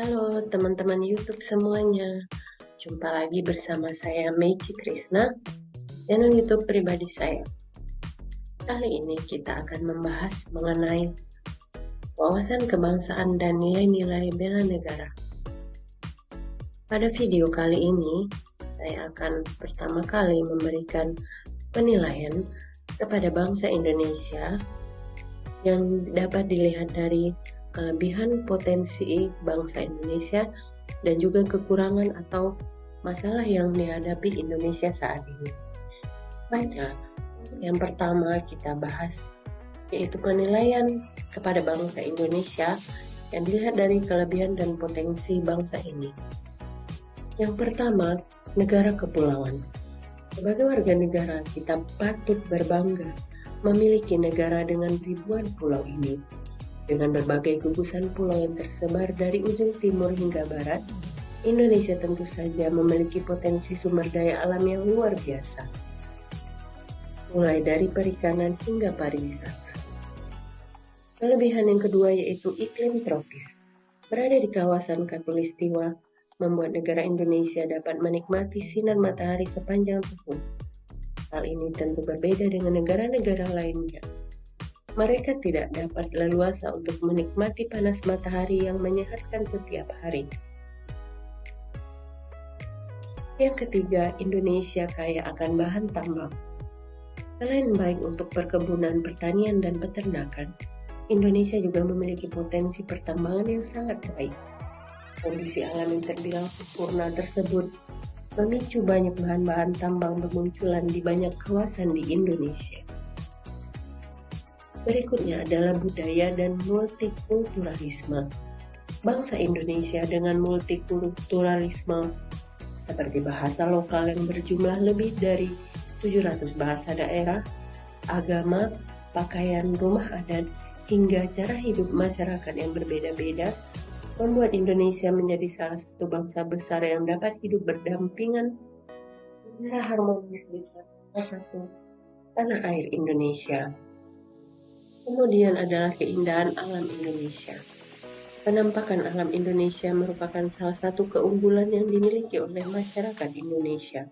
Halo teman-teman YouTube semuanya, jumpa lagi bersama saya Meici Krishna, channel YouTube pribadi saya. Kali ini kita akan membahas mengenai wawasan kebangsaan dan nilai-nilai bela negara. Pada video kali ini, saya akan pertama kali memberikan penilaian kepada bangsa Indonesia yang dapat dilihat dari kelebihan potensi bangsa Indonesia dan juga kekurangan atau masalah yang dihadapi Indonesia saat ini. Baiklah, yang pertama kita bahas yaitu penilaian kepada bangsa Indonesia yang dilihat dari kelebihan dan potensi bangsa ini. Yang pertama, negara kepulauan. Sebagai warga negara, kita patut berbangga memiliki negara dengan ribuan pulau ini. Dengan berbagai gugusan pulau yang tersebar dari ujung timur hingga barat, Indonesia tentu saja memiliki potensi sumber daya alam yang luar biasa, mulai dari perikanan hingga pariwisata. Kelebihan yang kedua yaitu iklim tropis. Berada di kawasan Khatulistiwa, membuat negara Indonesia dapat menikmati sinar matahari sepanjang tahun. Hal ini tentu berbeda dengan negara-negara lainnya. Mereka tidak dapat leluasa untuk menikmati panas matahari yang menyehatkan setiap hari. Yang ketiga, Indonesia kaya akan bahan tambang. Selain baik untuk perkebunan, pertanian, dan peternakan, Indonesia juga memiliki potensi pertambangan yang sangat baik. Kondisi alam yang terbilang sempurna tersebut memicu banyak bahan-bahan tambang bermunculan di banyak kawasan di Indonesia. Berikutnya adalah budaya dan multikulturalisme. Bangsa Indonesia dengan multikulturalisme seperti bahasa lokal yang berjumlah lebih dari 700 bahasa daerah, agama, pakaian, rumah adat, hingga cara hidup masyarakat yang berbeda-beda, membuat Indonesia menjadi salah satu bangsa besar yang dapat hidup berdampingan secara harmonis di salah satu tanah air Indonesia. Kemudian adalah keindahan alam Indonesia. Penampakan alam Indonesia merupakan salah satu keunggulan yang dimiliki oleh masyarakat Indonesia.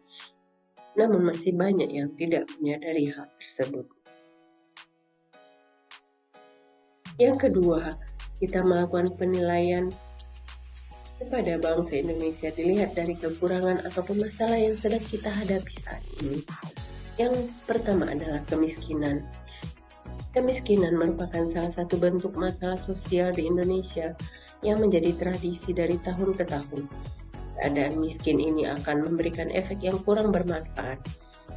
Namun masih banyak yang tidak menyadari hal tersebut. Yang kedua, kita melakukan penilaian kepada bangsa Indonesia dilihat dari kekurangan ataupun masalah yang sedang kita hadapi saat ini. Yang pertama adalah kemiskinan. Kemiskinan merupakan salah satu bentuk masalah sosial di Indonesia yang menjadi tradisi dari tahun ke tahun. Keadaan miskin ini akan memberikan efek yang kurang bermanfaat,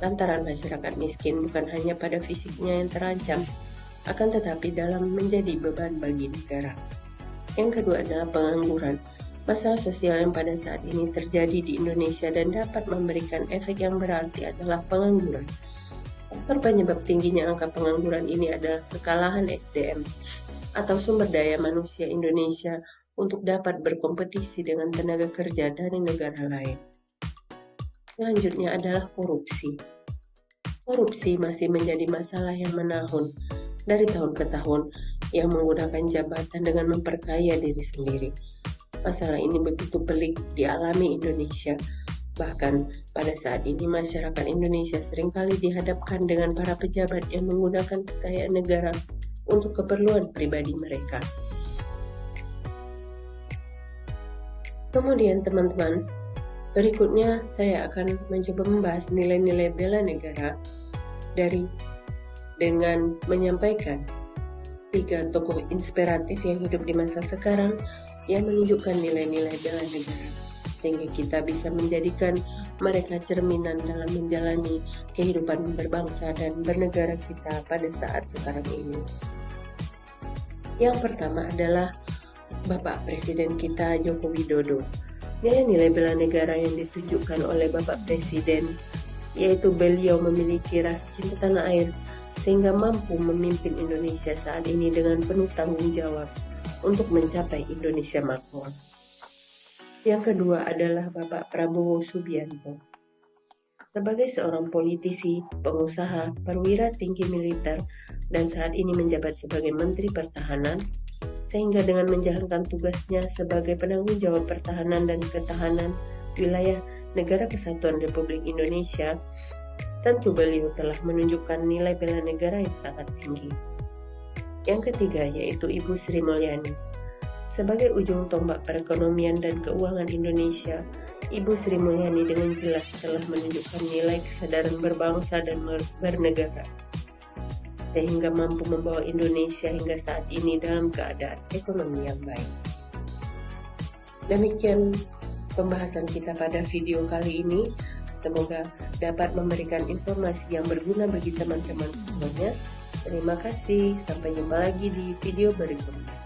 lantaran masyarakat miskin bukan hanya pada fisiknya yang terancam, akan tetapi dalam menjadi beban bagi negara. Yang kedua adalah pengangguran. Masalah sosial yang pada saat ini terjadi di Indonesia dan dapat memberikan efek yang berarti adalah pengangguran. Faktor penyebab tingginya angka pengangguran ini adalah kekalahan SDM atau sumber daya manusia Indonesia untuk dapat berkompetisi dengan tenaga kerja dari negara lain. Selanjutnya adalah korupsi. Korupsi masih menjadi masalah yang menahun dari tahun ke tahun yang menggunakan jabatan dengan memperkaya diri sendiri. Masalah ini begitu pelik dialami Indonesia. Bahkan pada saat ini masyarakat Indonesia seringkali dihadapkan dengan para pejabat yang menggunakan kekayaan negara untuk keperluan pribadi mereka. Kemudian teman-teman, berikutnya saya akan mencoba membahas nilai-nilai bela negara dengan menyampaikan 3 tokoh inspiratif yang hidup di masa sekarang yang menunjukkan nilai-nilai bela negara, sehingga kita bisa menjadikan mereka cerminan dalam menjalani kehidupan berbangsa dan bernegara kita pada saat sekarang ini. Yang pertama adalah Bapak Presiden kita Joko Widodo. Nilai-nilai bela negara yang ditunjukkan oleh Bapak Presiden yaitu beliau memiliki rasa cinta tanah air sehingga mampu memimpin Indonesia saat ini dengan penuh tanggung jawab untuk mencapai Indonesia makmur. Yang kedua adalah Bapak Prabowo Subianto. Sebagai seorang politisi, pengusaha, perwira tinggi militer, dan saat ini menjabat sebagai Menteri Pertahanan, sehingga dengan menjalankan tugasnya sebagai penanggung jawab pertahanan dan ketahanan wilayah Negara Kesatuan Republik Indonesia, tentu beliau telah menunjukkan nilai bela negara yang sangat tinggi. Yang ketiga yaitu Ibu Sri Mulyani. Sebagai ujung tombak perekonomian dan keuangan Indonesia, Ibu Sri Mulyani dengan jelas telah menunjukkan nilai kesadaran berbangsa dan bernegara, sehingga mampu membawa Indonesia hingga saat ini dalam keadaan ekonomi yang baik. Demikian pembahasan kita pada video kali ini. Semoga dapat memberikan informasi yang berguna bagi teman-teman semuanya. Terima kasih, sampai jumpa lagi di video berikutnya.